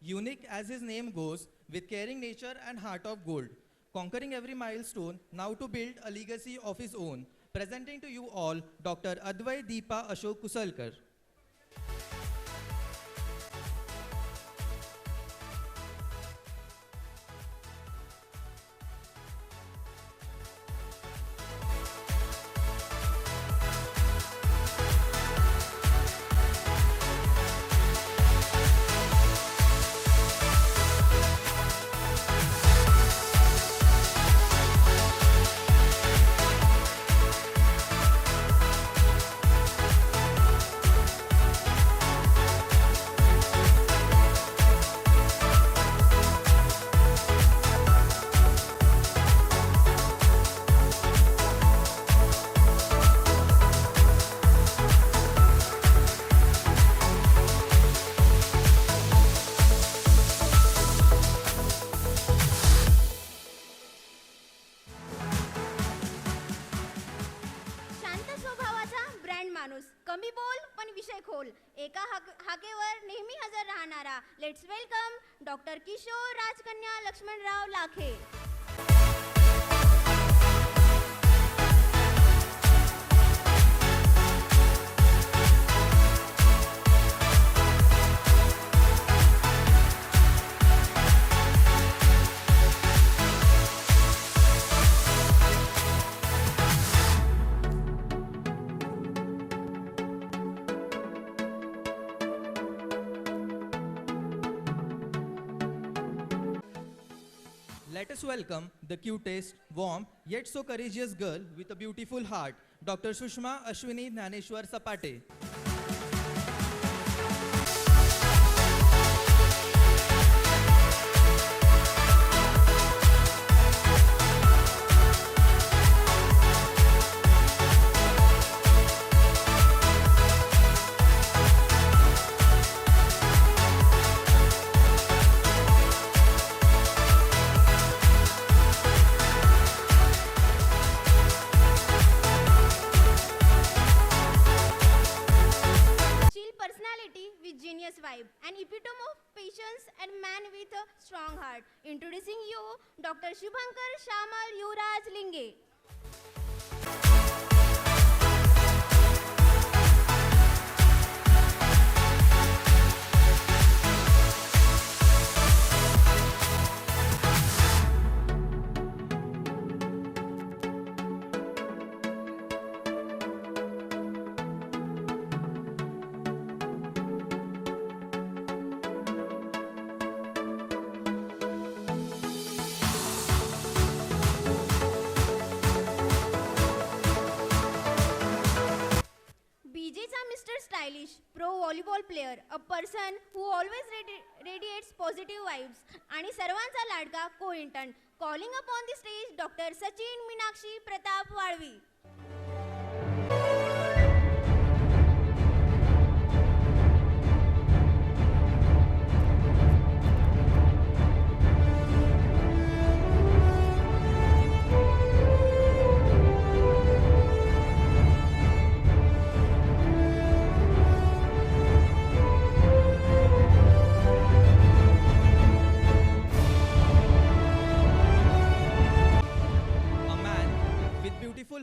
unique as his name goes, with caring nature and heart of gold, conquering every milestone, now to build a legacy of his own. Presenting to you all Dr. Advai Deepa Ashok Kusalkar. शांत स्वभावाचा brand माणूस, कमी बोल पण विषय खोल, एका हाकेवर नेहमी हजर राहणारा. लेट्स वेलकम डॉक्टर किशोर राजकन्या लक्ष्मणराव लाखे. Let us welcome the cutest, warm, yet so courageous girl with a beautiful heart, Dr. Sushma Ashwini Dhaneshwar Sapate. Vibe, an epitome of patience and man with a strong heart. Introducing you, Dr. Shubhankar Shamal Yuvraj Linge. Mr. Stylish, pro volleyball player, a person who always radiates positive vibes, आणि सर्वांचा लाडका co-intern. Calling upon the stage, Dr. Sachin Meenakshi Pratap Walvi.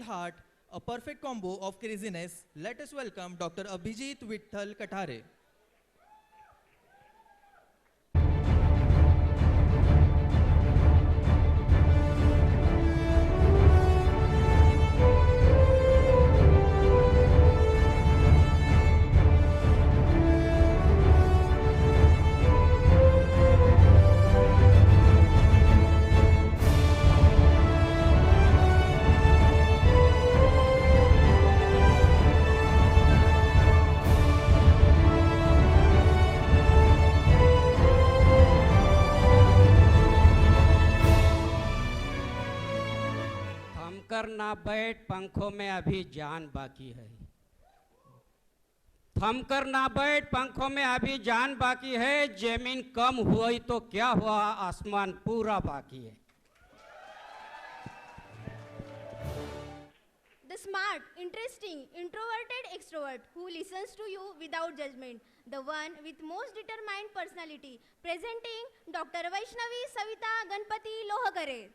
Heart, a perfect combo of craziness. Let us welcome Dr. Abhijit Vitthal Kathare. ना बैठ पंखों में अभी जान बाकी है, थम कर ना बैठ पंखों में अभी जान बाकी है, जमीन कम हुई तो क्या हुआ, आसमान पूरा बाकी है. The smart, interesting, introverted extrovert extrovert who listens to you without judgment, the one with most determined personality. Presenting Dr. Vaishnavi Savita Ganpati Lohakare.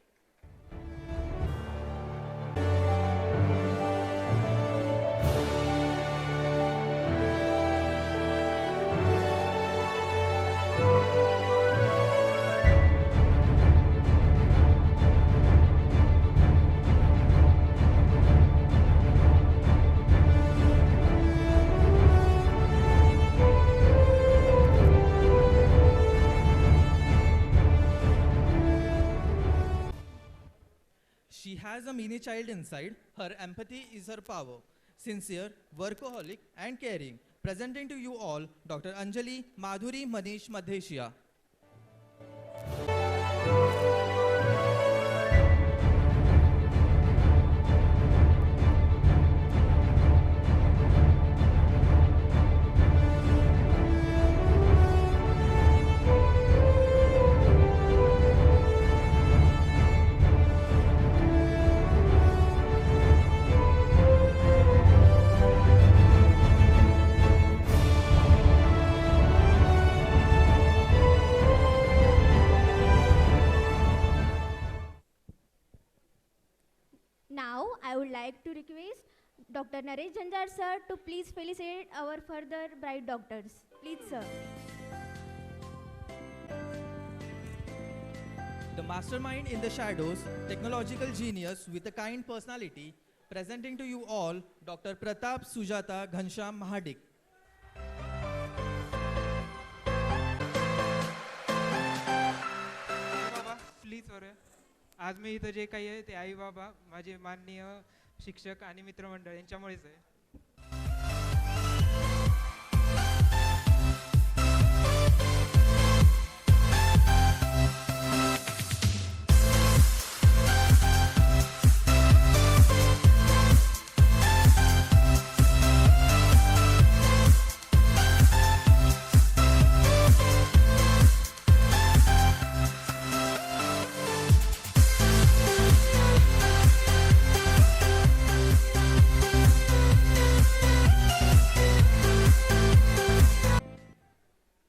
She has a mini child inside. Her empathy is her power. Sincere, workaholic, and caring. Presenting to you all Dr. Anjali Madhuri Manish Madheshia. Now, I would like to request Dr. Naresh Janjar sir to please felicitate our further bright doctors. Please, sir. The mastermind in the shadows, technological genius with a kind personality, presenting to you all Dr. Pratap Sujata Ghansham Mahadik. बाबा please वर आज मी इथं जे काही आहे ते आई बाबा माझे माननीय शिक्षक आणि मित्रमंडळ यांच्यामुळेच आहे.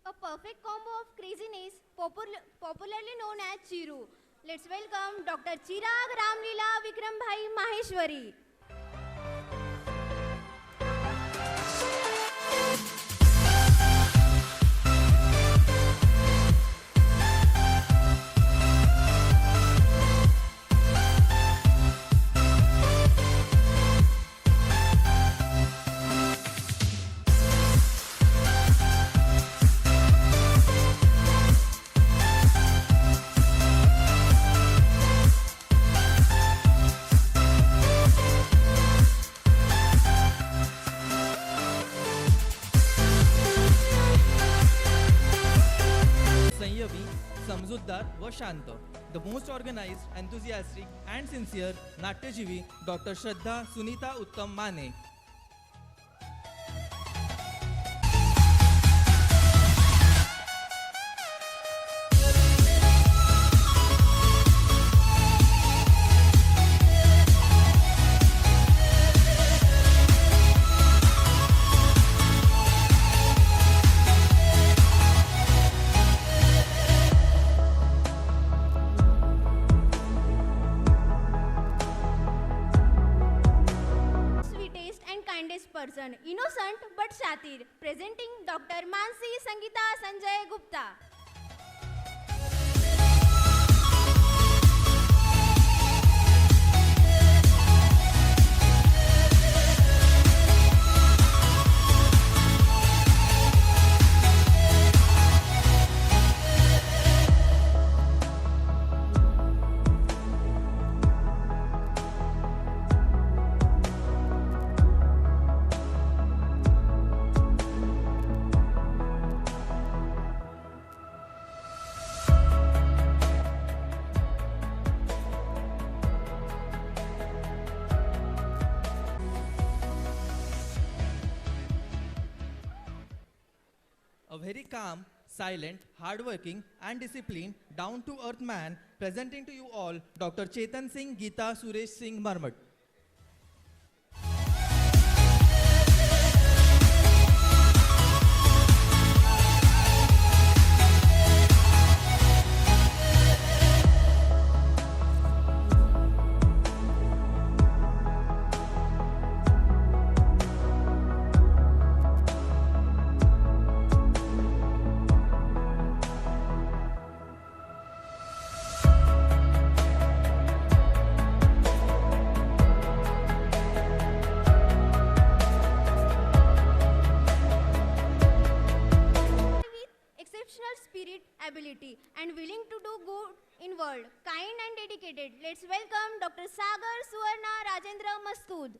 A perfect combo of craziness, popularly known as Chiru. Let's welcome Dr. Chirag Ramlila Vikram Bhai Maheshwari. संयमी, समजूतदार व शांत. The most organized, enthusiastic and sincere नाट्यजीवी Dr. श्रद्धा सुनीता उत्तम माने. Sweetest and kindest person, innocent but shatir. Presenting Dr. Mansi Sangita Sanjay Gupta. A very calm, silent, hardworking, and disciplined, down-to-earth man, presenting to you all Dr. Chetan Singh Geeta Suresh Singh Marmat. responsibility and willing to do good in world, kind and dedicated. Let's welcome Dr. Sagar Suvarna Rajendra Mastood.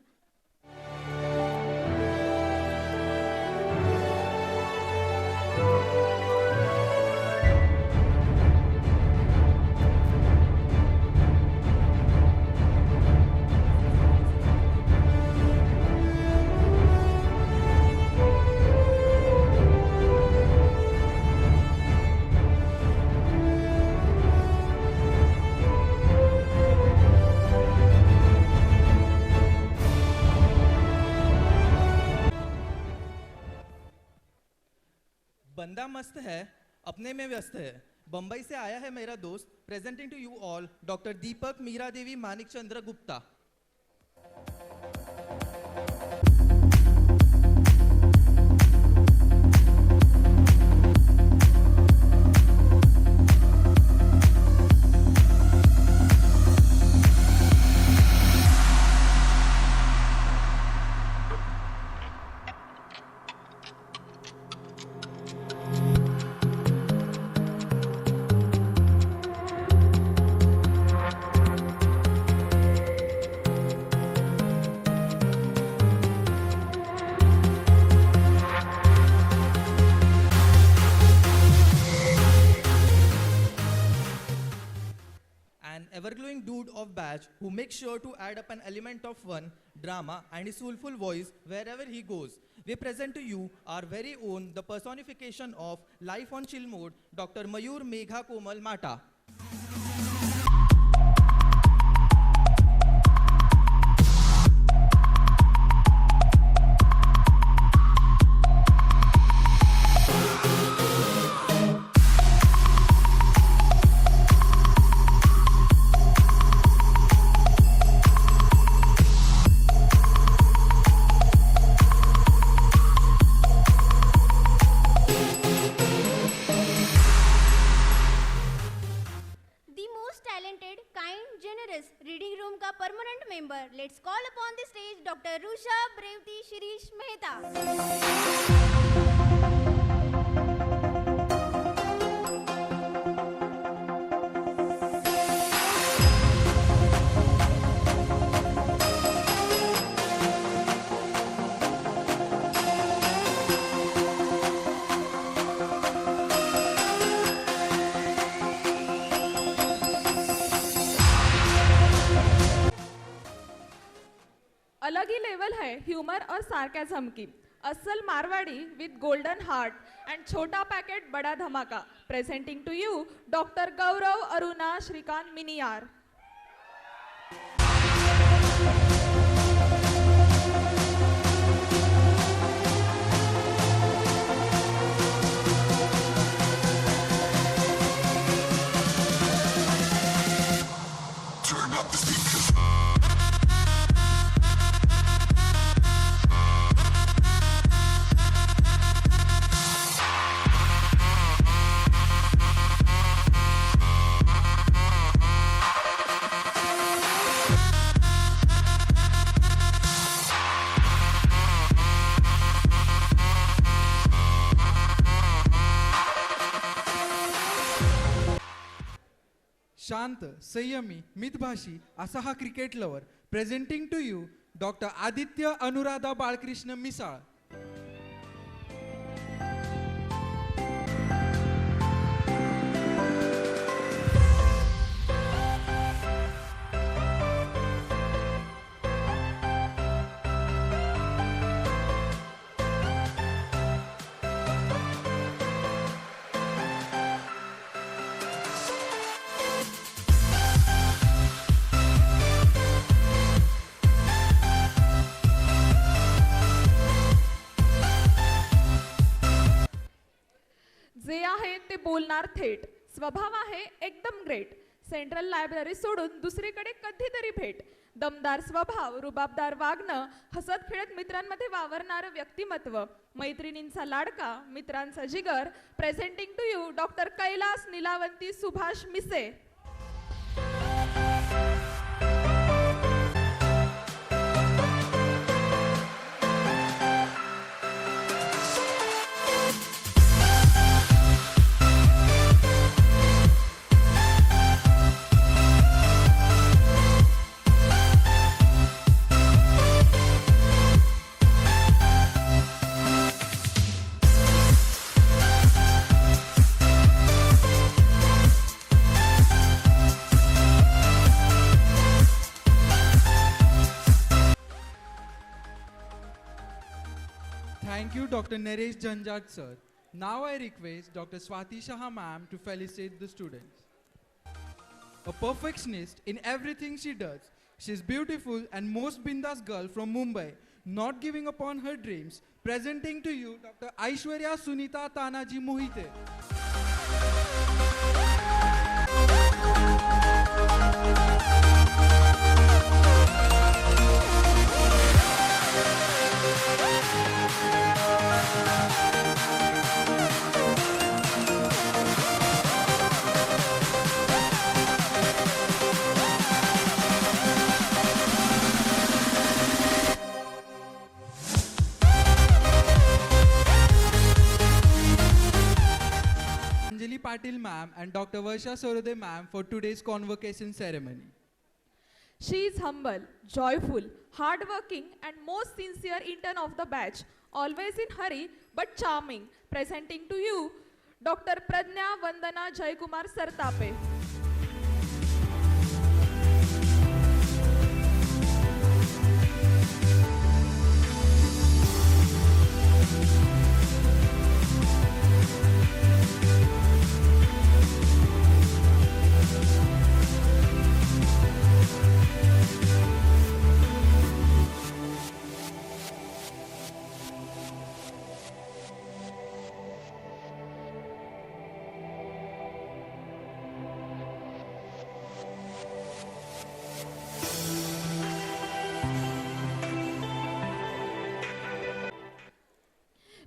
बंदा मस्त है, अपने में व्यस्त है. बंबई से आया है मेरा दोस्त. Presenting to you all doctor Deepak Meera Devi Manik Chandra Gupta. An ever-glowing dude of badge who makes sure to add up an element of fun, drama and his soulful voice wherever he goes. We present to you our very own, the personification of life on chill mode, Dr. Mayur Megha Komal Mata. The most talented, kind, generous reading room का permanent member. Let's call upon the stage Dr. Rushabh Revti Shirish Mehta. अलग ही level है humour और sarcasm की. असल Marwari with golden heart and छोटा packet बड़ा धमाका. Presenting to you doctor Gaurav Aruna Shrikant Miniyar. शांत, संयमी, मितभाषी असा हा cricket lover. Presenting to you doctor Aditya Anuradha Balkrishna Misal. जे आहे ते बोलणार थेट. स्वभाव आहे एकदम ग्रेट. सेंट्रल लायब्ररी सोडून दुसरीकडे कधीतरी भेट. दमदार स्वभाव, रुबाबदार वागणं, हसत खेळत मित्रांमध्ये वावरणारं व्यक्तिमत्व. मैत्रिणींचा लाडका, मित्रांचा जिगर. Presenting to you doctor Kailas Nilavanti Subhash Mise. Thank you, Dr. Naresh Janjat, sir. Now I request Dr. Swati Shah ma'am to felicitate the students. A perfectionist in everything she does, she is beautiful and most bindas girl from Mumbai, not giving up on her dreams. Presenting to you Dr. Aishwarya Sunita Tanaji Mohite. Anjali Patil ma'am and Dr. Varsha Sorode ma'am for today's convocation ceremony. She is humble, joyful, hardworking, and most sincere intern of the batch. Always in hurry but charming. Presenting to you, Dr. Pradnya Vandana Jaykumar Sartape.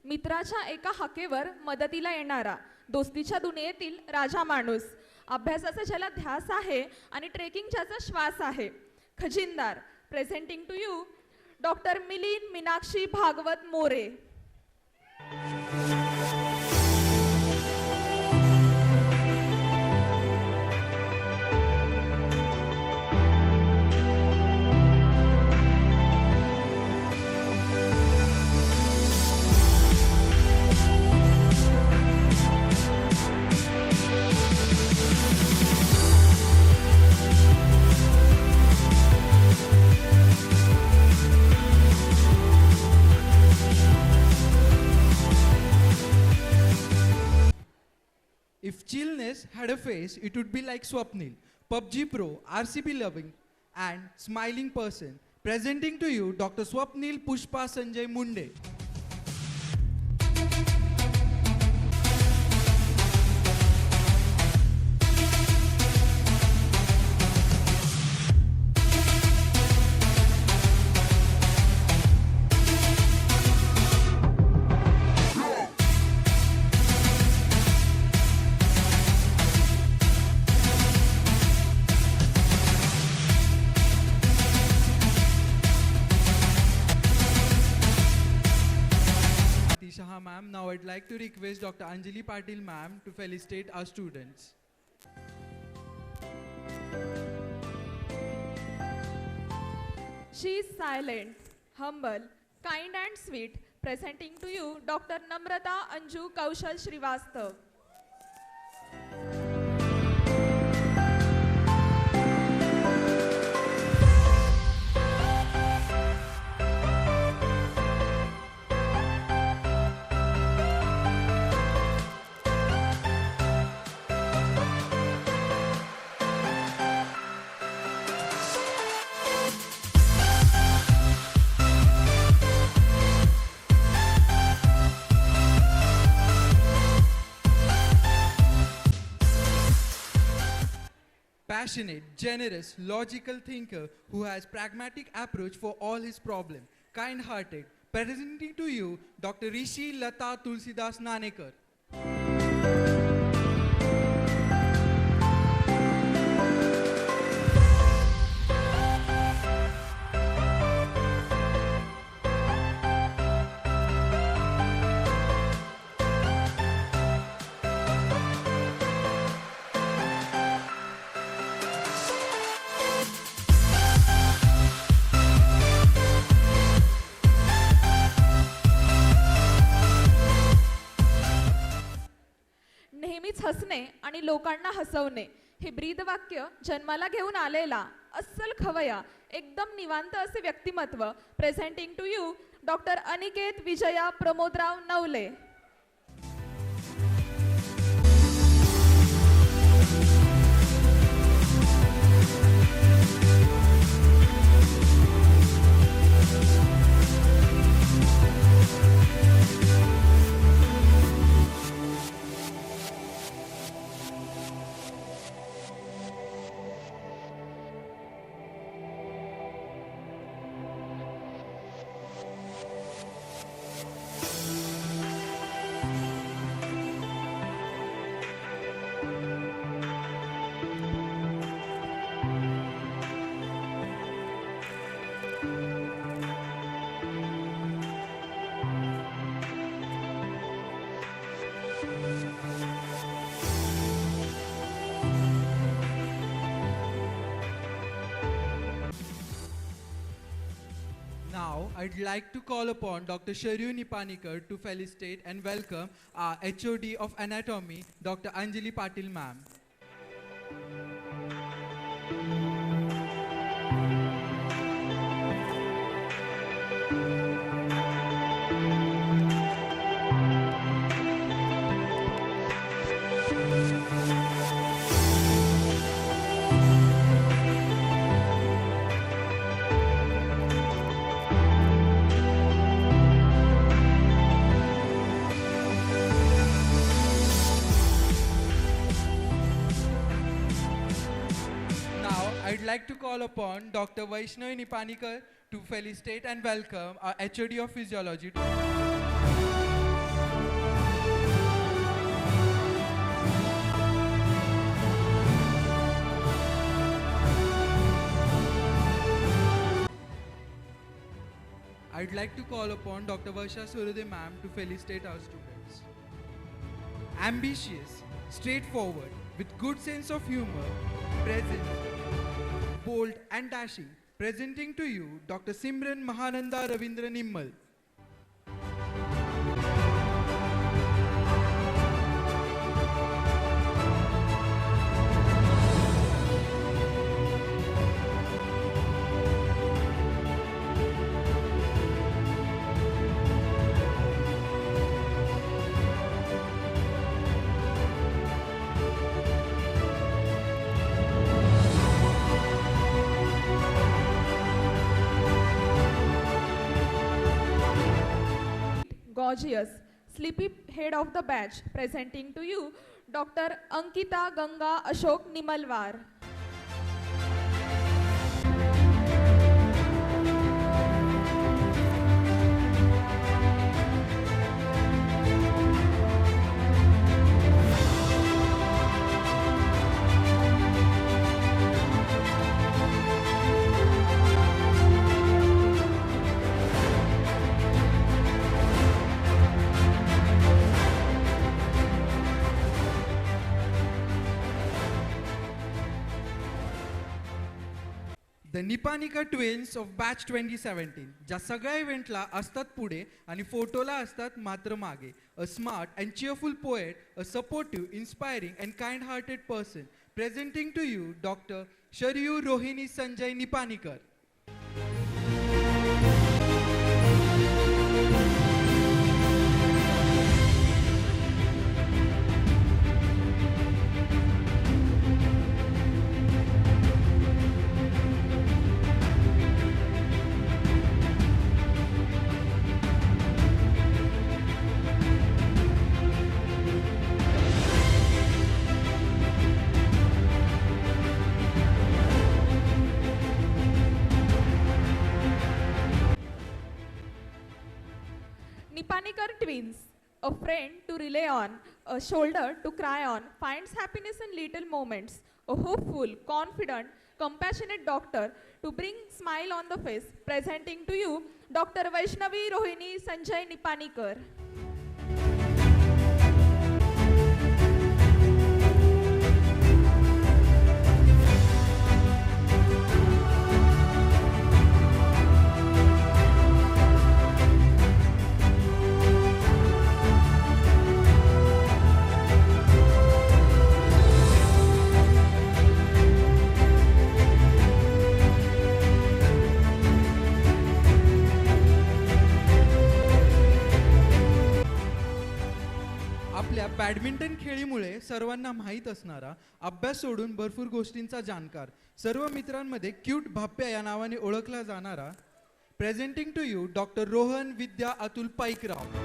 मित्राच्या एका हाकेवर मदतीला येणारा, दोस्तीच्या दुनियेतील राजा माणूस, अभ्यासाचा ज्याला ध्यास आहे आणि ट्रेकिंग ज्याचा श्वास आहे, खजिनदार. Presenting to you doctor Milind Meenakshi Bhagwat More. If chillness had a face, it would be like Swapnil, PUBG Pro, RCB loving and smiling person. Presenting to you Dr. Swapnil Pushpa Sanjay Munde. Shah ma'am, now I'd like to request Dr. Anjali Patil ma'am to felicitate our students. She is silent, humble, kind and sweet. Presenting to you Dr. Namrata Anju Kaushal Srivastav. Passionate, generous, logical thinker who has pragmatic approach for all his problems. Kind-hearted. Presenting to you Dr. Rishi Lata Tulsidas Nanekar. नेहमीच हसणे आणि लोकांना हसवणे हे ब्रीदवाक्य जन्माला घेऊन आलेला अस्सल खवया एकदम निवांत असे व्यक्तिमत्व. Presenting to you doctor Aniket Vijaya Pramodrao Navale. Now, I'd like to call upon Dr. Sharyu Nipanikar to felicitate and welcome our HOD of Anatomy, Dr. Anjali Patil ma'am. Now, I'd like to call upon Dr. Vaishnavi Nipanikar to felicitate and welcome our HOD of Physiology. I'd like to call upon Dr. Varsha Surude ma'am to felicitate our students. Ambitious, straightforward, with good sense of humor, present, bold and dashing. Presenting to you Dr. Simran Mahananda Ravindra Nimmal. Gorgeous, sleepy head of the batch, presenting to you Dr. Ankita Ganga Ashok Nimalwar. The Nipanika twins of batch 2017 ज्या सगळ्या इव्हेंटला असतात पुढे आणि फोटोला असतात मात्र मागे. A smart and cheerful poet, a supportive, inspiring and kind-hearted person. Presenting to you Dr. Sharyu Rohini Sanjay Nipanikar. Nipanikar twins, a friend to rely on, a shoulder to cry on, finds happiness in little moments, a hopeful, confident, compassionate doctor to bring smile on the face. Presenting to you Dr. Vaishnavi Rohini Sanjay Nipanikar. आपल्या badminton खेळीमुळे सर्वांना माहीत असणारा, अभ्यास सोडून भरपूर गोष्टींचा जाणकार, सर्व मित्रांमध्ये क्यूट भाप्या या नावाने ओळखला जाणारा, presenting to you doctor Rohan Vidya Atul Paikrao.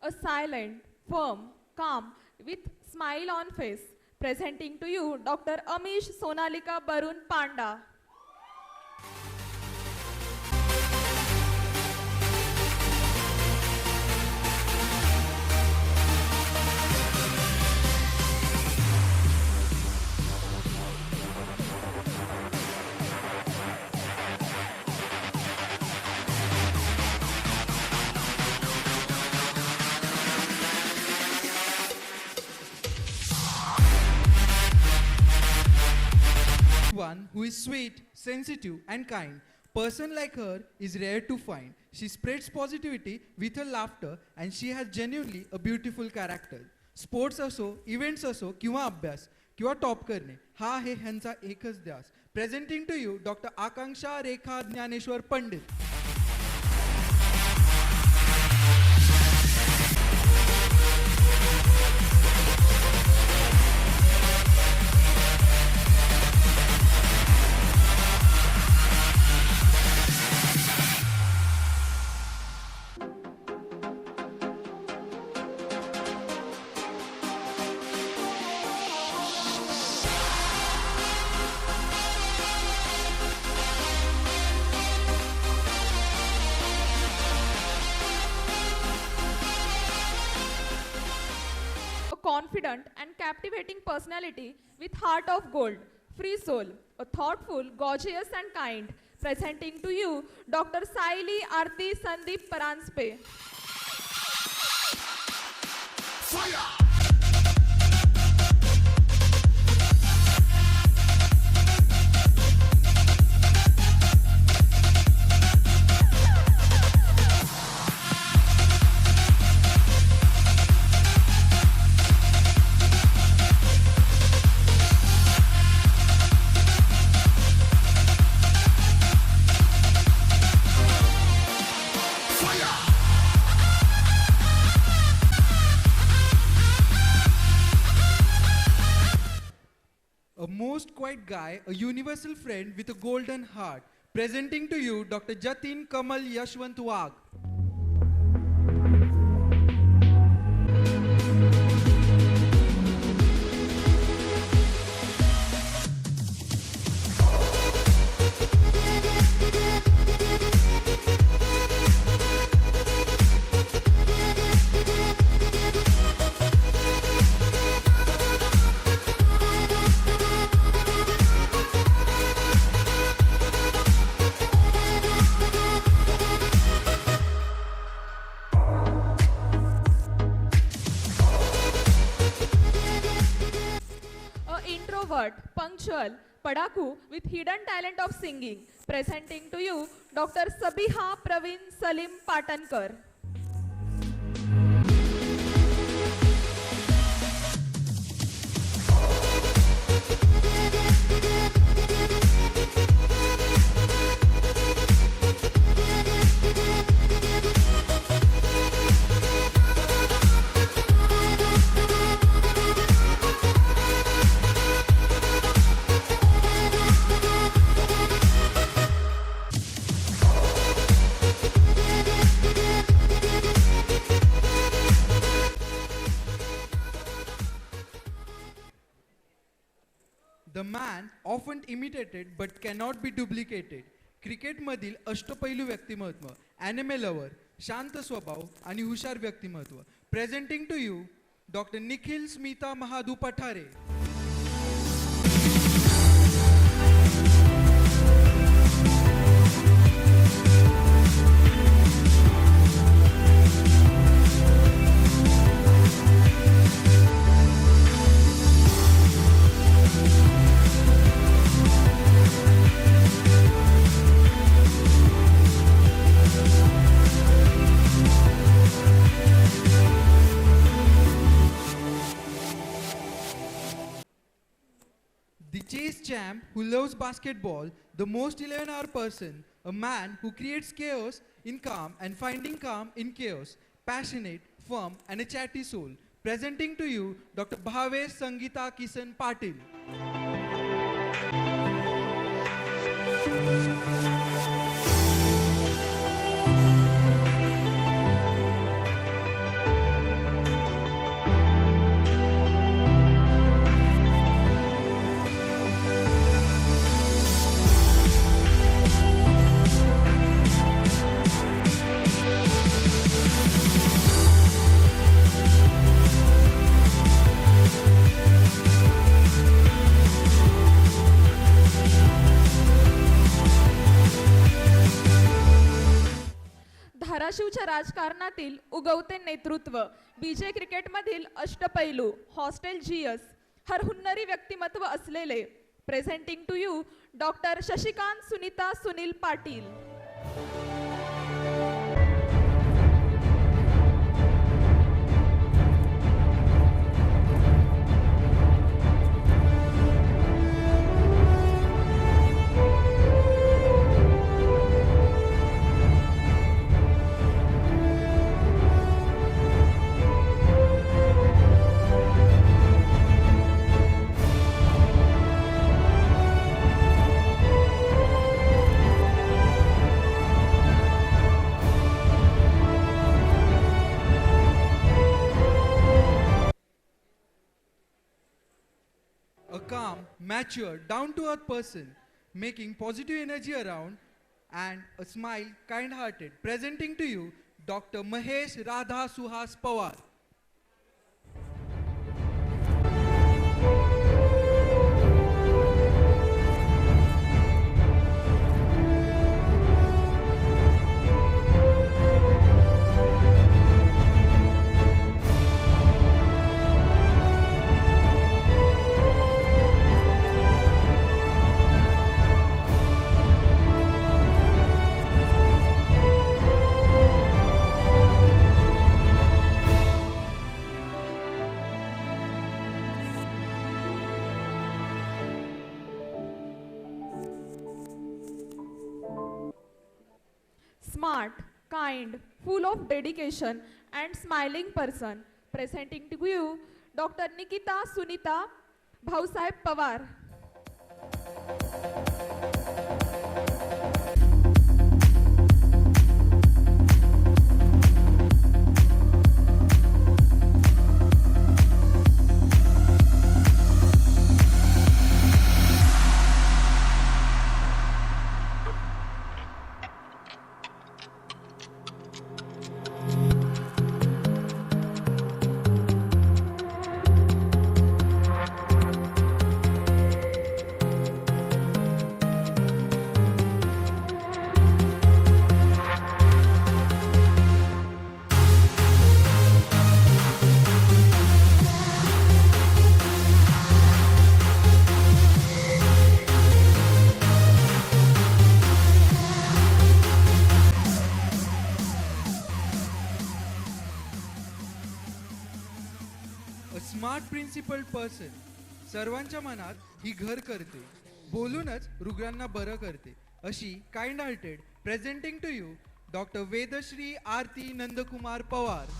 A silent, firm, calm, with smile on face. Presenting to you Dr. Amish Sonalika Barun Panda. One who is sweet, sensitive, and kind. Person like her is rare to find. She spreads positivity with her laughter, and she has genuinely a beautiful character. Sports असो, events असो किंवा अभ्यास किंवा top करणे, हा आहे ह्यांचा एकच ध्यास. Presenting to you doctor Akanksha Rekha Dnyaneshwar Pandit. Confident and captivating personality with heart of gold, free soul, a thoughtful, gorgeous and kind. Presenting to you Dr. Saili Arti Sandeep Paranspe. A most quiet guy, a universal friend with a golden heart. Presenting to you Dr. Jatin Kamal Yashwant Wagh. Introvert, punctual, padaku with hidden talent of singing. Presenting to you Dr. Sabiha Praveen Salim Patankar. The man often imitated but cannot be duplicated. क्रिकेटमधील अष्टपैलू व्यक्तिमत्व, anime lover, शांत स्वभाव आणि हुशार व्यक्तिमत्व. Presenting to you doctor Nikhil Smita Mahadu Pathare. the chase champ who loves basketball, the most 11-hour person, a man who creates chaos in calm and finding calm in chaos, passionate, firm, and a chatty soul. Presenting to you Dr. Bhavesh Sangeeta Kisan Patil. धाराशिवच्या राजकारणातील उगवते नेतृत्व, बीजे क्रिकेटमधील अष्टपैलू, hostel GS, हर हुन्नरी व्यक्तिमत्व असलेले, presenting to you doctor Shashikant Sunita Sunil Patil. A calm, mature, down-to-earth person, making positive energy around, and a smile, kind-hearted. Presenting to you, Dr. Mahesh Radha Suhas Pawar. Smart, kind, full of dedication and smiling person. Presenting to you Dr. Nikita Sunita Bhausaheb Pawar. A smart principled person, सर्वांच्या मनात ही घर करते, बोलूनच रुग्णांना बरं करते, अशी kind hearted. Presenting to you doctor Vedashree Aarti Nandkumar Pawar.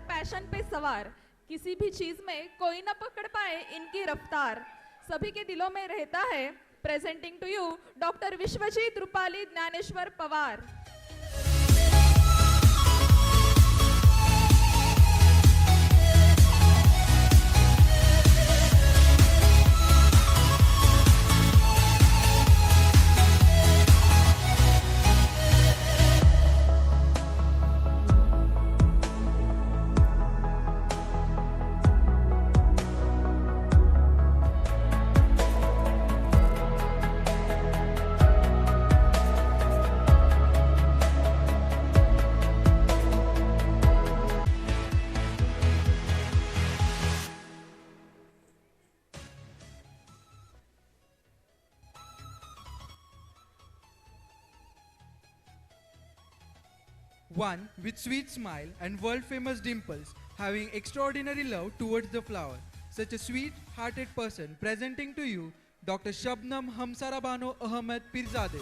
Passion पे सवार, किसी भी चीज में कोई न पकड़ पाए इनकी रफ्तार, सभी के दिलों में रहता है. Presenting to you doctor Vishwajeet Rupali Dnyaneshwar Pawar. one with sweet smile and world-famous dimples, having extraordinary love towards the flower. Such a sweet-hearted person, presenting to you Dr. Shabnam Hamsara Bano Ahmed Pirzadeh.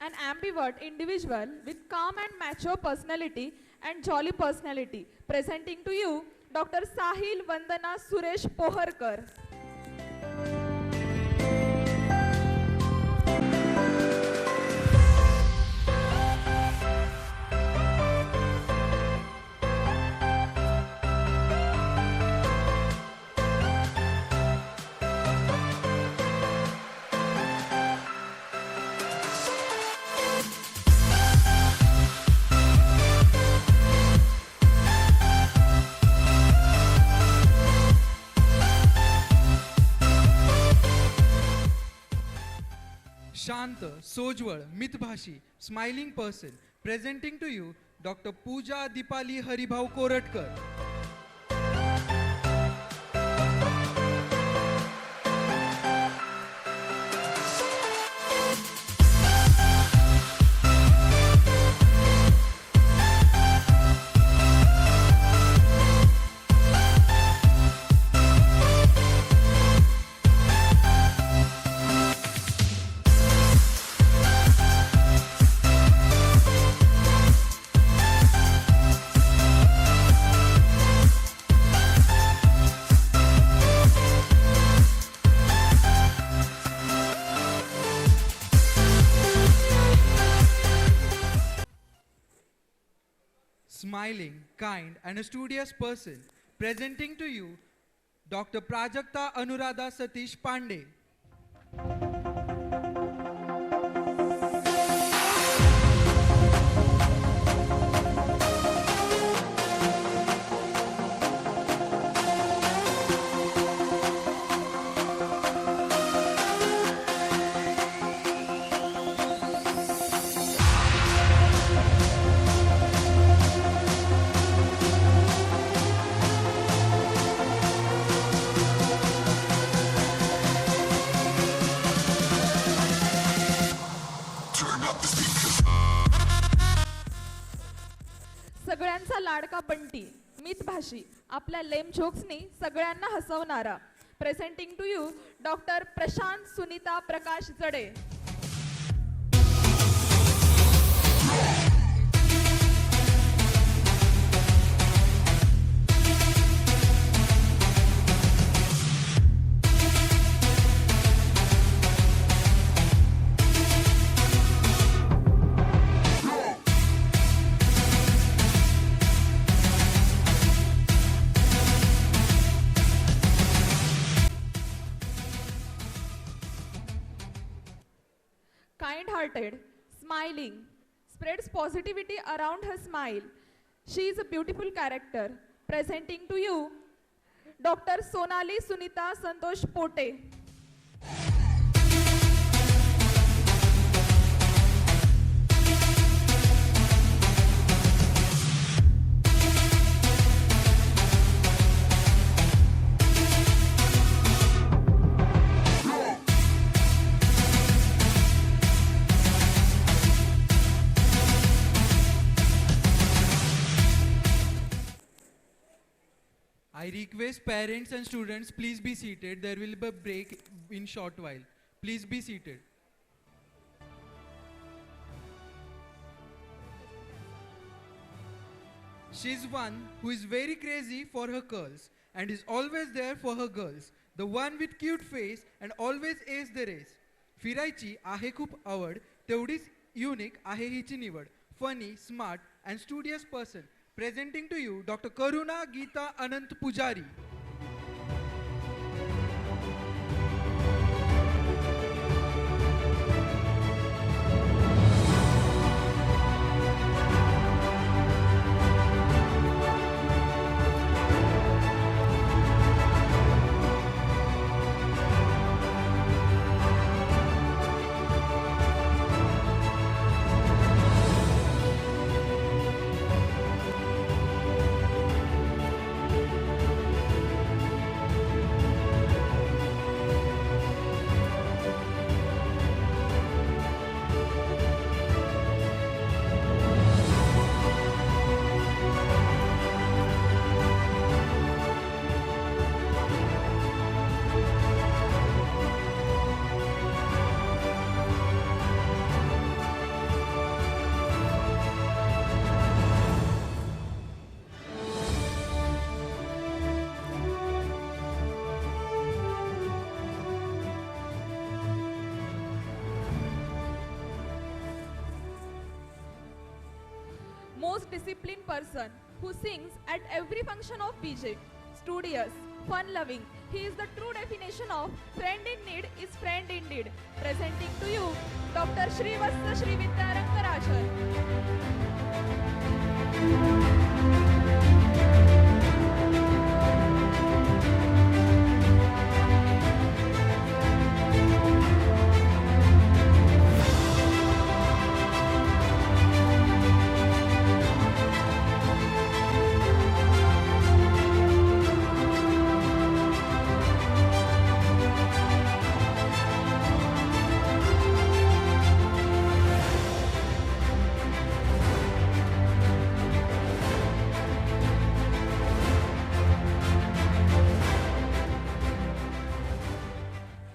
An ambivert individual with calm and mature personality and jolly personality, presenting to you Dr. Sahil Vandana Suresh Poharkar. Shanta, Sojwal, Mithbhashi, smiling person, presenting to you Dr. Pooja Dipali Haribhau Koratkar. Smiling, kind, and a studious person, presenting to you Dr. Prajakta Anuradha Satish Pandey. सगळ्यांचा लाडका बंटी, मितभाषी, आपल्या लेम जोक्सनी सगळ्यांना हसवणारा, presenting to you doctor प्रशांत सुनीता प्रकाश जडे. Kind-hearted, smiling, spreads positivity around her smile. She is a beautiful character. Presenting to you, Dr. Sonali Sunita Santosh Pote. I request parents and students, please be seated. There will be a break in short while. Please be seated. She's one who is very crazy for her curls and is always there for her girls. The one with cute face and always ace the race. फिरायची आहे खूप आवड, तेवढीच unique आहे हिची निवड. Funny, smart and studious person. Presenting to you Dr. Karuna Geeta Anant Pujari. most disciplined person who sings at every function of BJ, studious, fun-loving. He is the true definition of friend in need is friend indeed. Presenting to you, Dr. Shrivastha Srividya Rankarajan.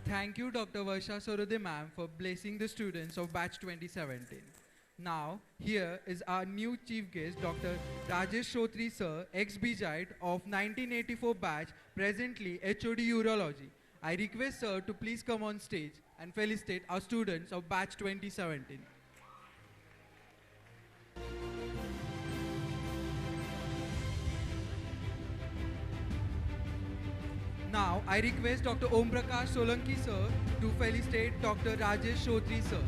Thank you, Dr. Varsha Sorode ma'am, for blessing the students of batch 2017. Now, here is our new chief guest, Dr. Rajesh Shotri sir, ex-BJite of 1984 batch, presently HOD Urology. I request sir to please come on stage and felicitate our students of batch 2017. Now, I request Dr. Om Prakash Solanki sir to felicitate Dr. Rajesh Shotri sir.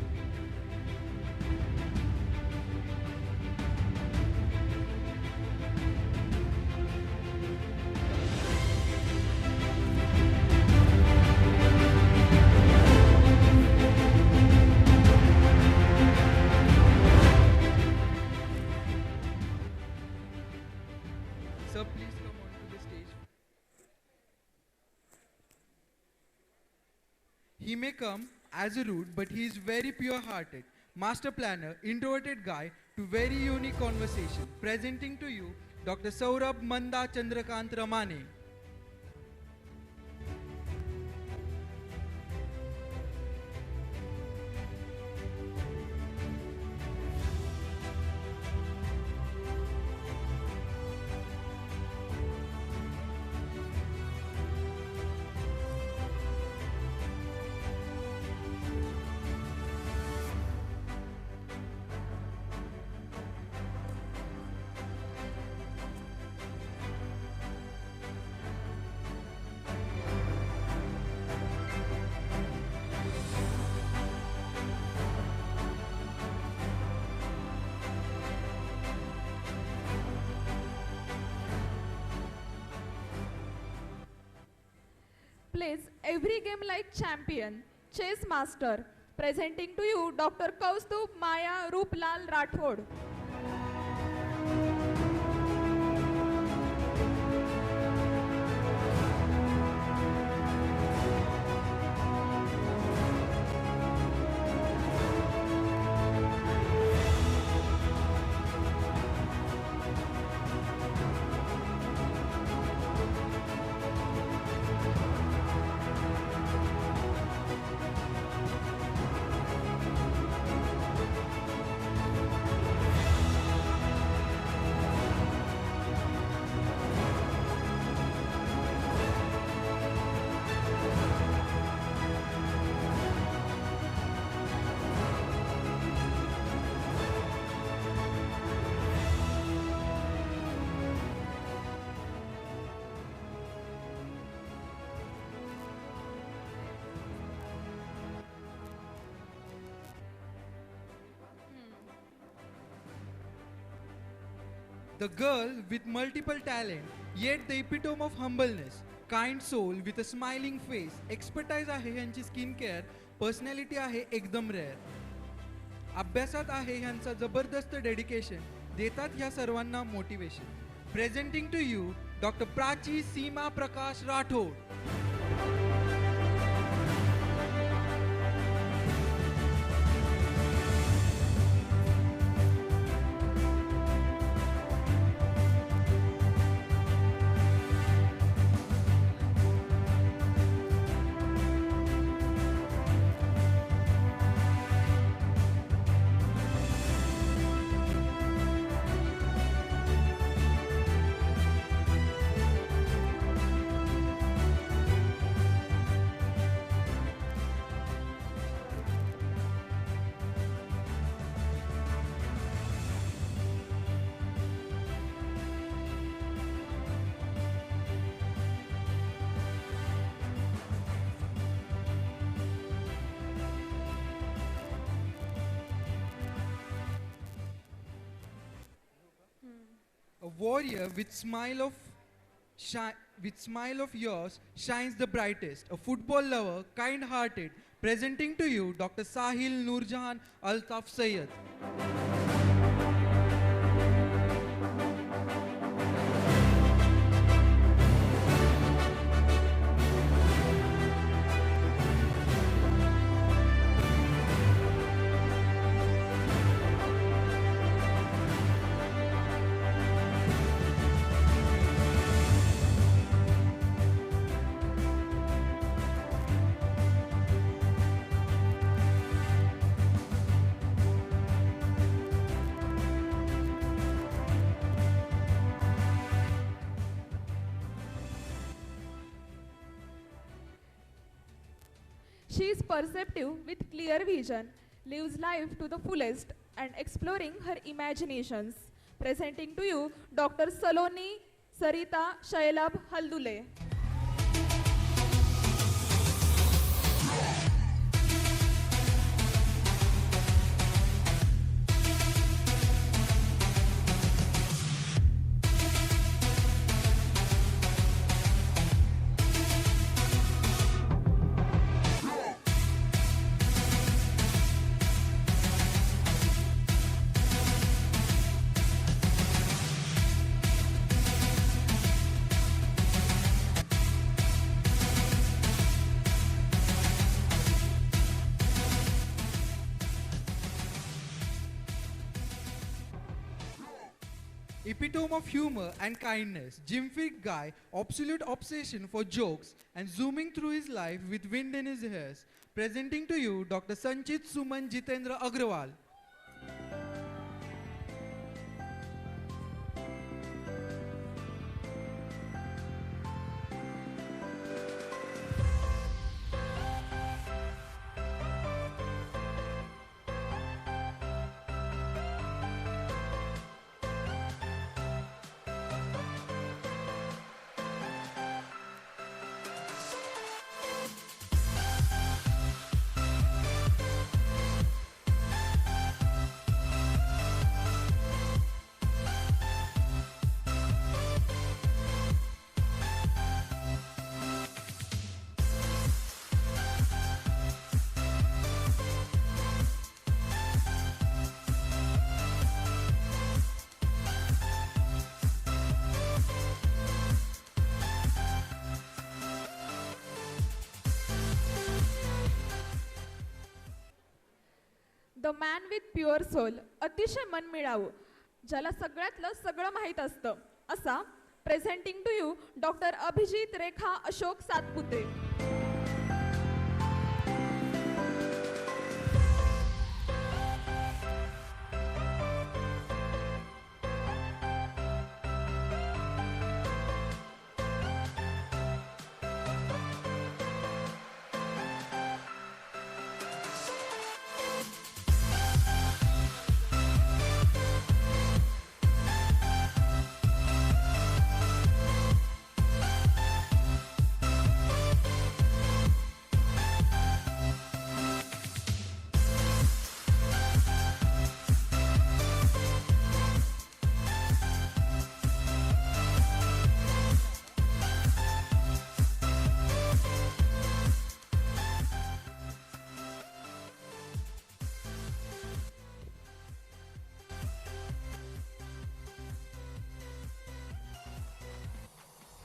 Sir, please come on to the stage. He may come as a rude, but he is very pure-hearted, master planner, introverted guy to very unique conversation. Presenting to you, Dr. Saurabh Manda Chandrakant Ramane. Plays every game like champion, chess master. Presenting to you, Dr. Kaustubh Maya Rooplal Rathod. The girl with multiple talent, yet the epitome of humbleness. Kind soul with a smiling face. Expertise आहे ह्यांची skin care. Personality आहे एकदम rare. अभ्यासात आहे ह्यांचा जबरदस्त dedication. देतात ह्या सर्वांना motivation. Presenting to you doctor Prachi Seema Prakash Rathod. warrior with smile of yours shines the brightest. A football lover, kind-hearted, presenting to you Dr. Sahil Nurjahan Altaf Sayyed. She is perceptive with clear vision, lives life to the fullest, and exploring her imaginations. Presenting to you Dr. Saloni Sarita Shailab Haldule. Epitome of humor and kindness, Jimfit guy, absolute obsession for jokes and zooming through his life with wind in his hairs. Presenting to you Dr. Sanchit Suman Jitendra Agrawal. The man with pure soul, अतिशय मनमिळावू, ज्याला सगळ्यातलं सगळं माहीत असतं, असा presenting to you doctor Abhijit Rekha Ashok Satpute.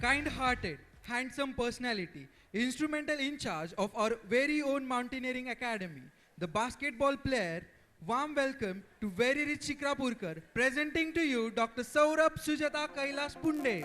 Kind-hearted, handsome personality, instrumental in charge of our very own mountaineering academy, the basketball player. Warm welcome to very rich Shikrapurkar. Presenting to you Dr. Saurabh Sujata Kailas Punde.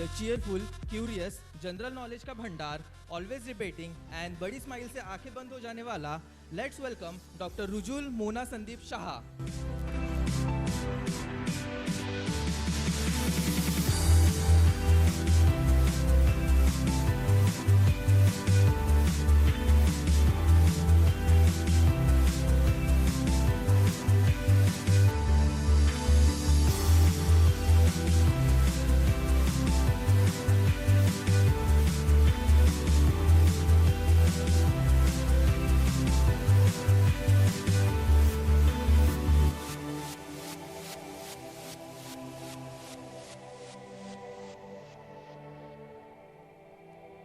The cheerful, curious, general knowledge का भंडार, always debating and बड़ी smile से आंखें बंद हो जाने वाला, let's welcome doctor रुजुल Mona Sandeep Shah.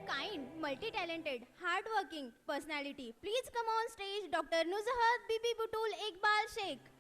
Kind, multi-talented, hard-working personality. Please come on stage, Dr. Nuzhat Bibi Butul Iqbal Sheikh.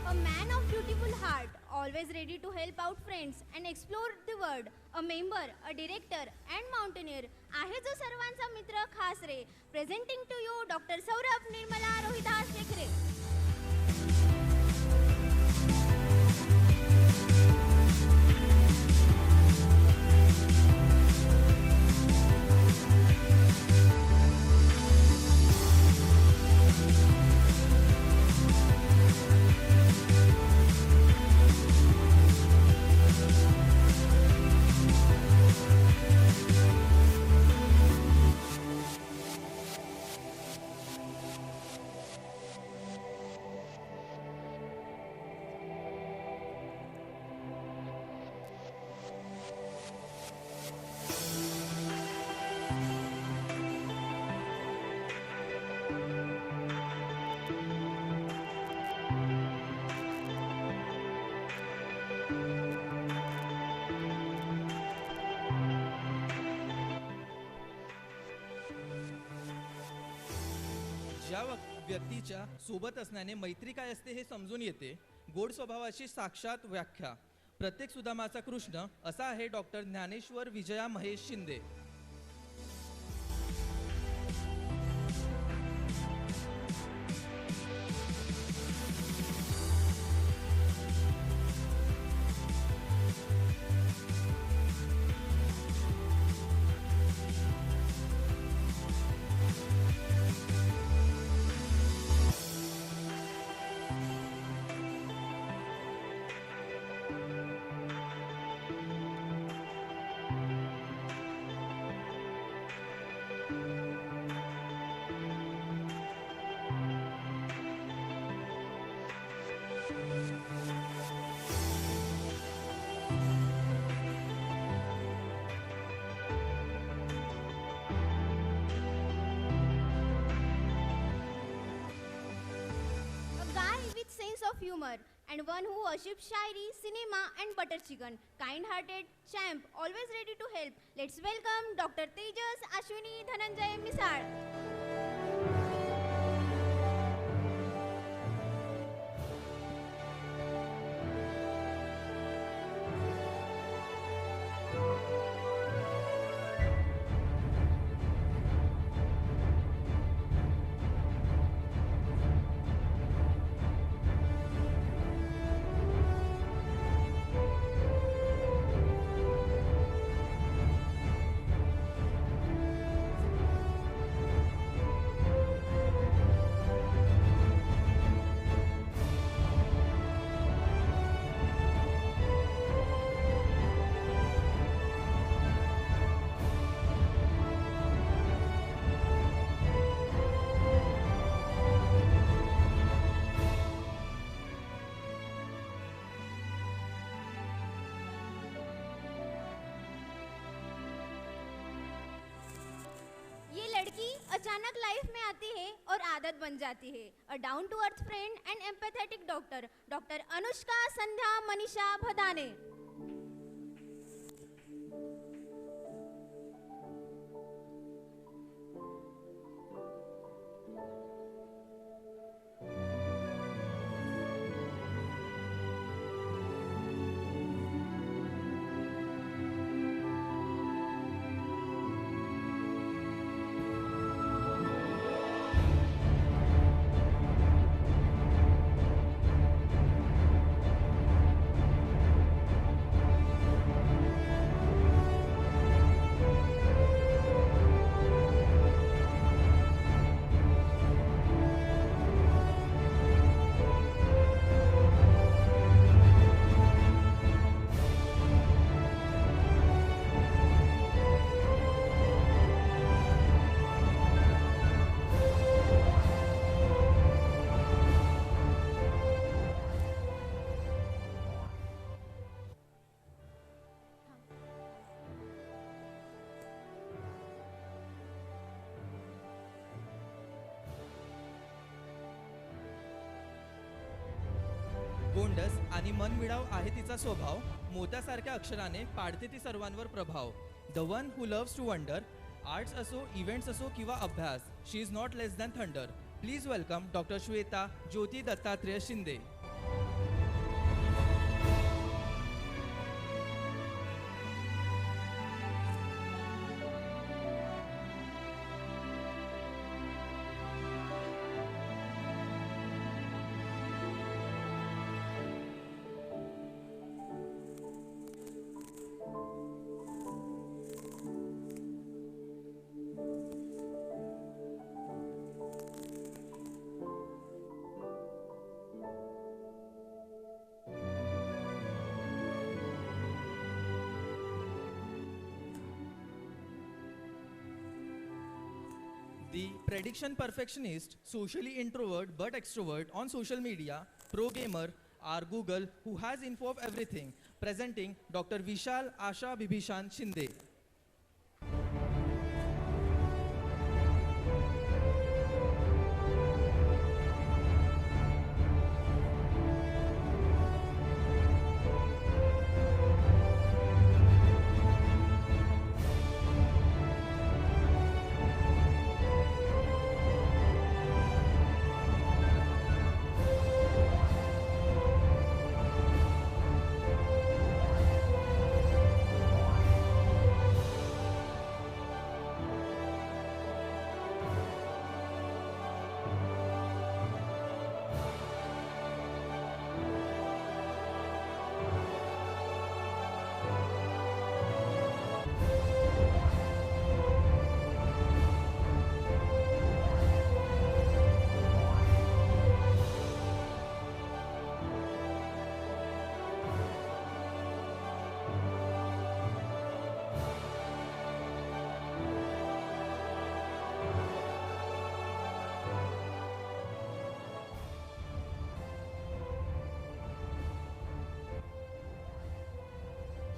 A man of beautiful heart, always ready to help out friends and explore the world. A member, a director and mountaineer. आहे जो सर्वांचा मित्र खास रे. Presenting to you Dr. Saurabh Nirmala Rohidas शेखरे. ज्या व्यक्तीच्या सोबत असण्याने मैत्री काय असते हे समजून येते. गोड स्वभावाची साक्षात व्याख्या. प्रत्येक सुदामाचा कृष्ण असा आहे doctor Dnyaneshwar Vijaya Mahesh Shinde. Sense of humor and one who worships shairi, cinema and butter chicken. Kind-hearted champ, always ready to help. Let's welcome Dr. Tejas Ashwini Dhananjay Misal. अचानक लाइफ में आती है और आदत बन जाती है. A down to earth friend and empathetic doctor, doctor Anushka Sandhya Manisha Bhadane. गोंडस आणि मनमिळाव आहे तिचा स्वभाव. मोत्यासारख्या अक्षराने पाडते ती सर्वांवर प्रभाव. The one who loves to wonder. Arts असो, इव्हेंट्स असो किंवा अभ्यास, she is not less than thunder. Please welcome doctor Shweta Jyoti Dattatreya Shinde. The prediction perfectionist, socially introvert but extrovert on social media, pro gamer, are Google who has info of everything. Presenting Dr. Vishal Asha Bibhishan Shinde.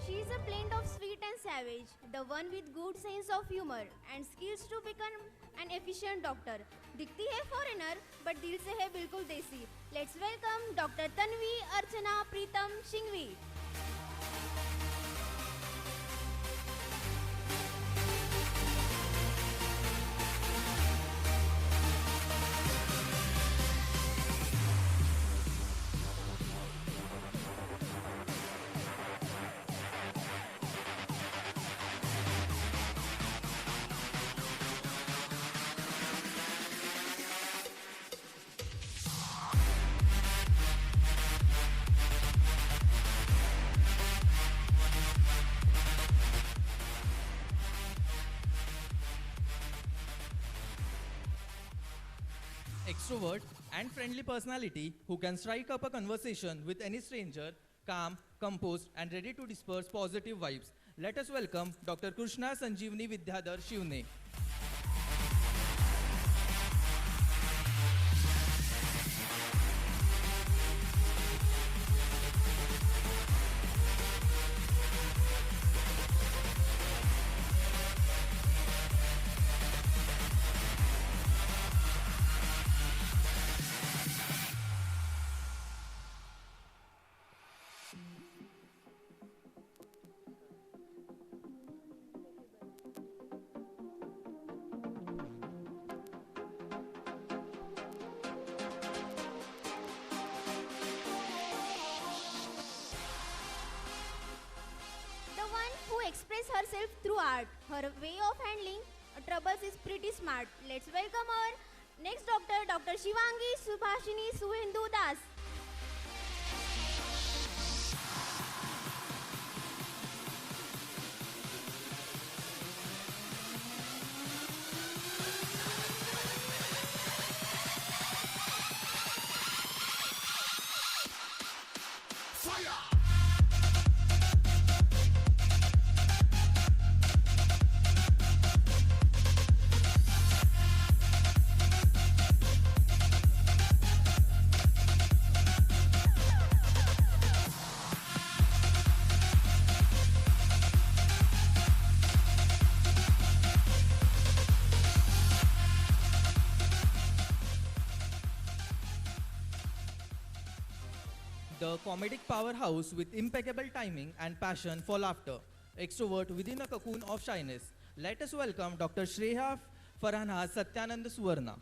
She is a blend of sweet and savage, the one with good sense of humor and skills to become an efficient doctor. दिखती है foreigner but दिल से है बिल्कुल देसी. Let's welcome doctor Tanvi Archana Pritam Shingvi. Extrovert and friendly personality who can strike up a conversation with any stranger, calm, composed, and ready to disperse positive vibes. Let us welcome Dr. Krishna Sanjeevani Vidyadhar Shivne. herself through art. Her way of handling troubles is pretty smart. Let's welcome our next doctor, Dr. Shivangi Subhashini Suhendu Das. The comedic powerhouse with impeccable timing and passion for laughter. Extrovert within a cocoon of shyness. Let us welcome Dr. Shreya Farhana Satyanand Suvarna.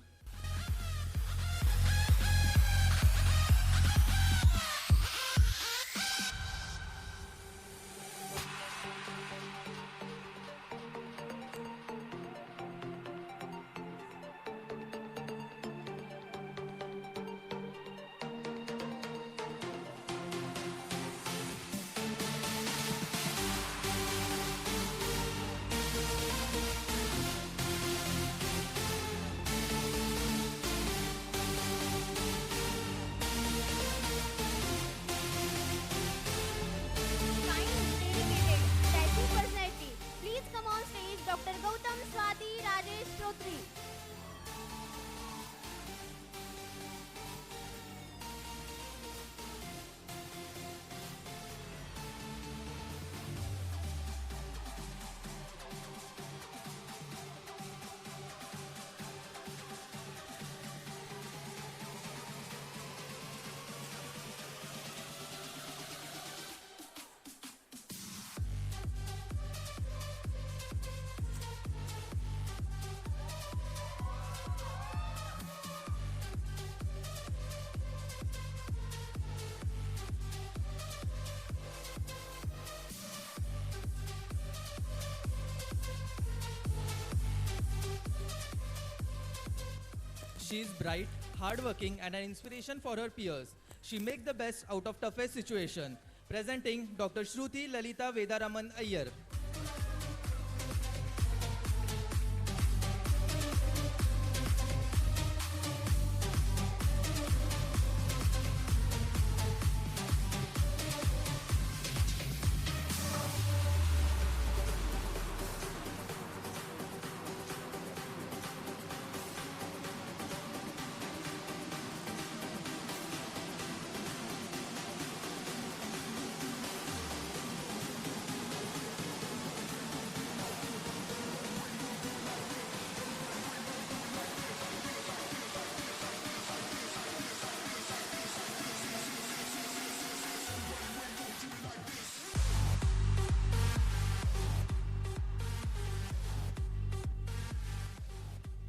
Kind, dedicated, dashing personality. Please come on stage, Dr. Gautam Swati Rajesh Chowdhury. She is bright, hardworking, and an inspiration for her peers. She makes the best out of toughest situation. Presenting Dr. Shruti Lalita Vedaraman Iyer.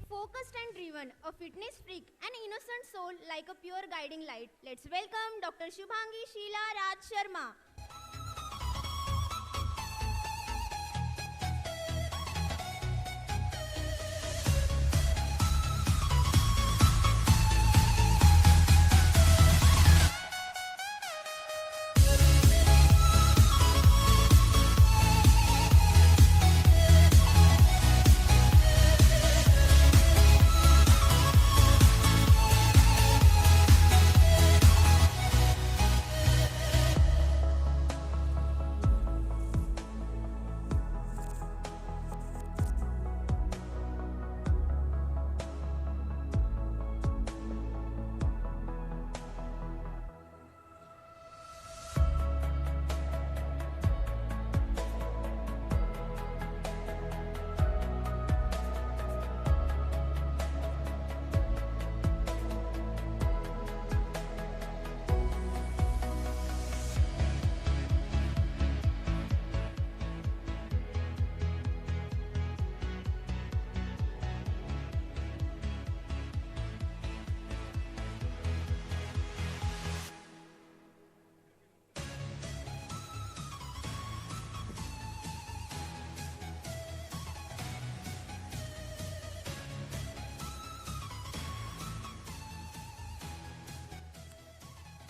Focused and driven, a fitness freak, an innocent soul like a pure guiding light. Let's welcome Dr. Shubhangi Sheila Raj Sharma.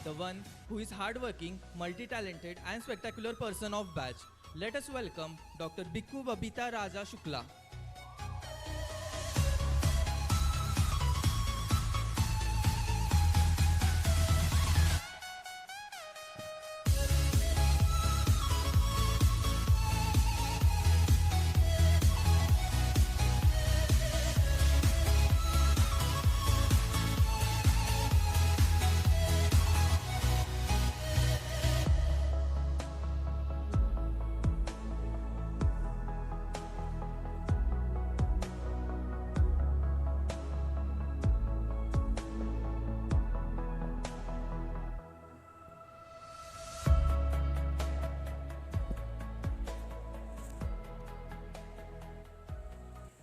the one who is hardworking, multi-talented and spectacular person of batch. Let us welcome Dr. Bikku Babita Raja Shukla.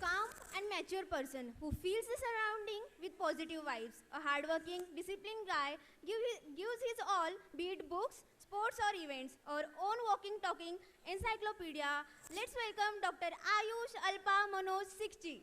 Calm and mature person who feels the surrounding with positive vibes. A hardworking, disciplined guy gives his all, be it books, sports or events, or own walking, talking encyclopedia. Let's welcome Dr. Ayush Alpa Manoj Sikchi.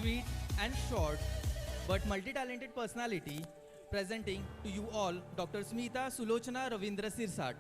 Sweet and short, but multi-talented personality, presenting to you all Dr. Smita Sulochana Ravindra Sirsat.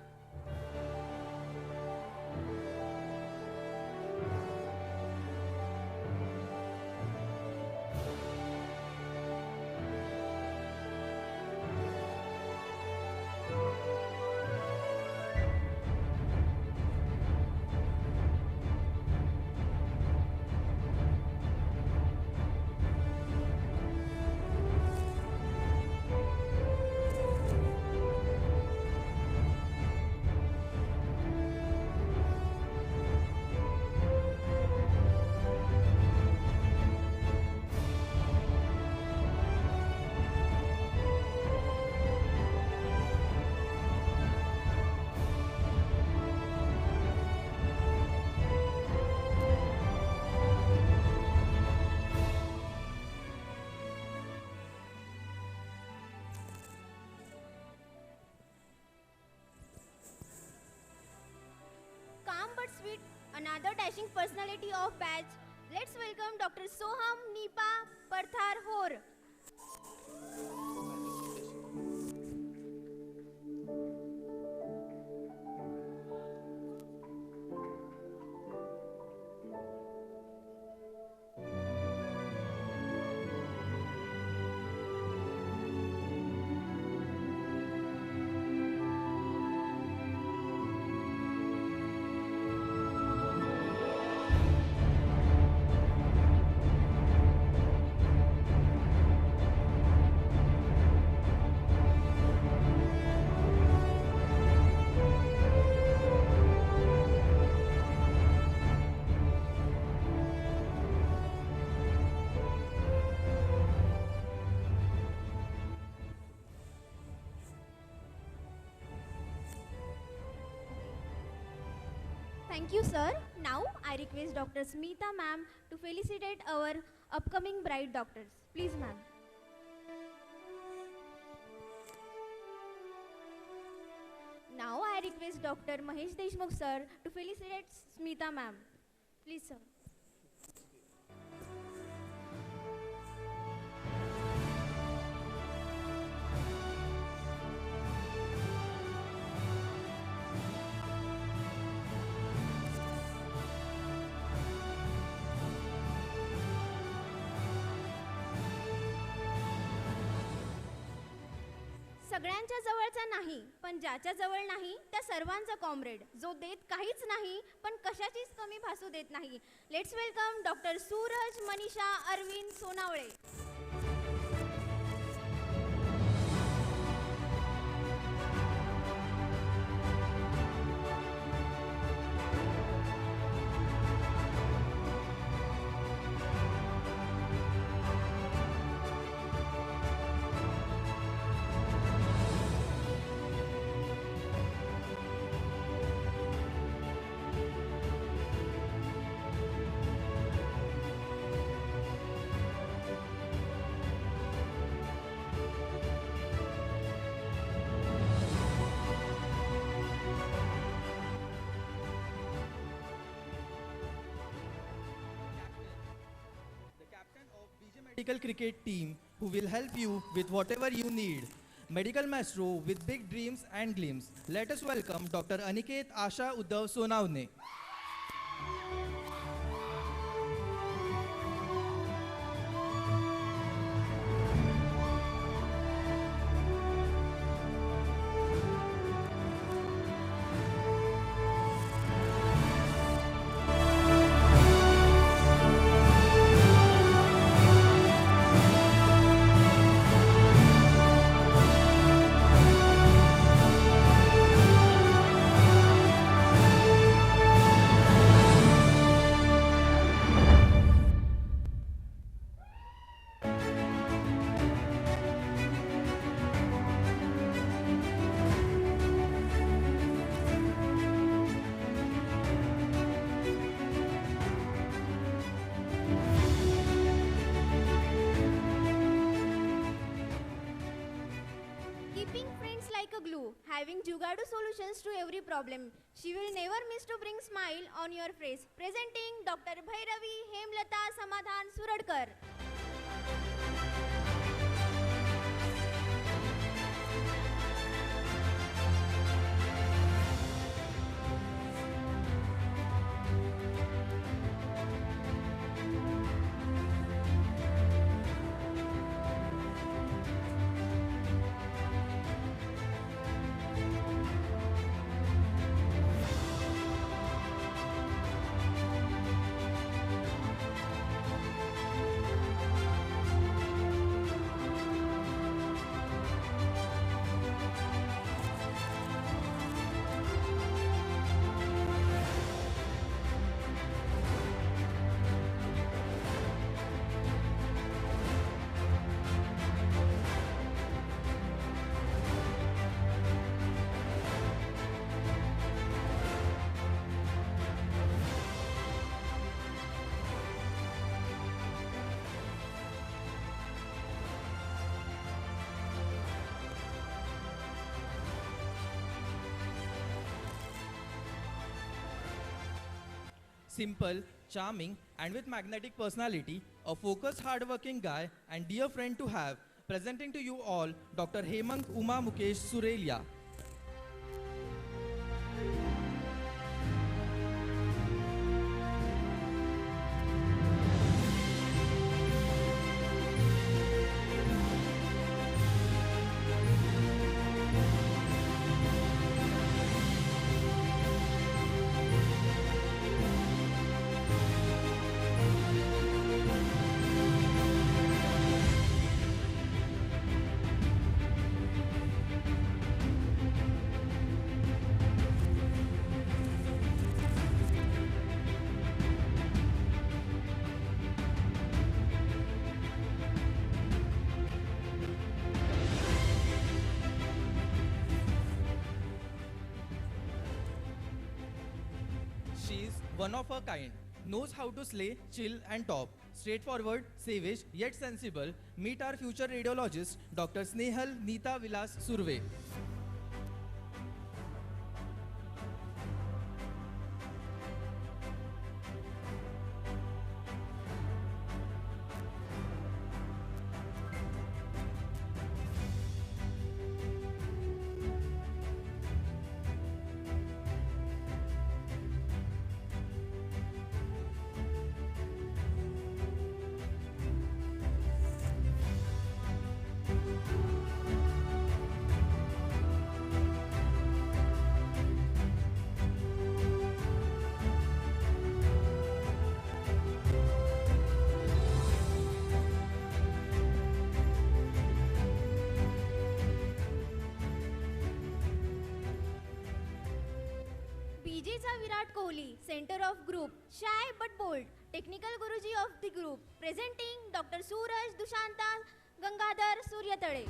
Calm but sweet, another dashing personality of batch. Let's welcome Dr. Soham Nipa Parthar Hor. Thank you, sir. Now I request Dr. Smita ma'am to felicitate our upcoming bride doctors. Please, ma'am. Now I request Dr. Mahesh Deshmukh sir to felicitate Smita ma'am. Please, sir. सगळ्यांच्या जवळचा नाही, पण ज्याच्या जवळ नाही त्या सर्वांचा comrade, जो देत काहीच नाही पण कशाचीच कमी भासू देत नाही. Let's welcome doctor Suraj Manisha Arvind Sonawale. The captain of BJ Medical Cricket team who will help you with whatever you need. Medical maestro with big dreams and gleams. Let us welcome Dr. Aniket Asha Uddhav Sonavne. Keeping friends like a glue, having Jugadu solutions to every problem. She will never miss to bring smile on your face. Presenting Dr. Bhairavi Hemlata Samadhan Suradkar. Simple, charming, and with magnetic personality, a focused, hardworking guy, and dear friend to have. Presenting to you all, Dr. Hemant Uma Mukesh Surelia. She's one of her kind, knows how to slay, chill and top. Straightforward, savage yet sensible. Meet our future radiologist, Dr. Snehal Neeta Vilas Surve. पबजीचा Virat Kohli, centre of group, shy but bold, technical guruji of the group, presenting doctor Suraj Dushanta Gangadhar सूर्यतळे.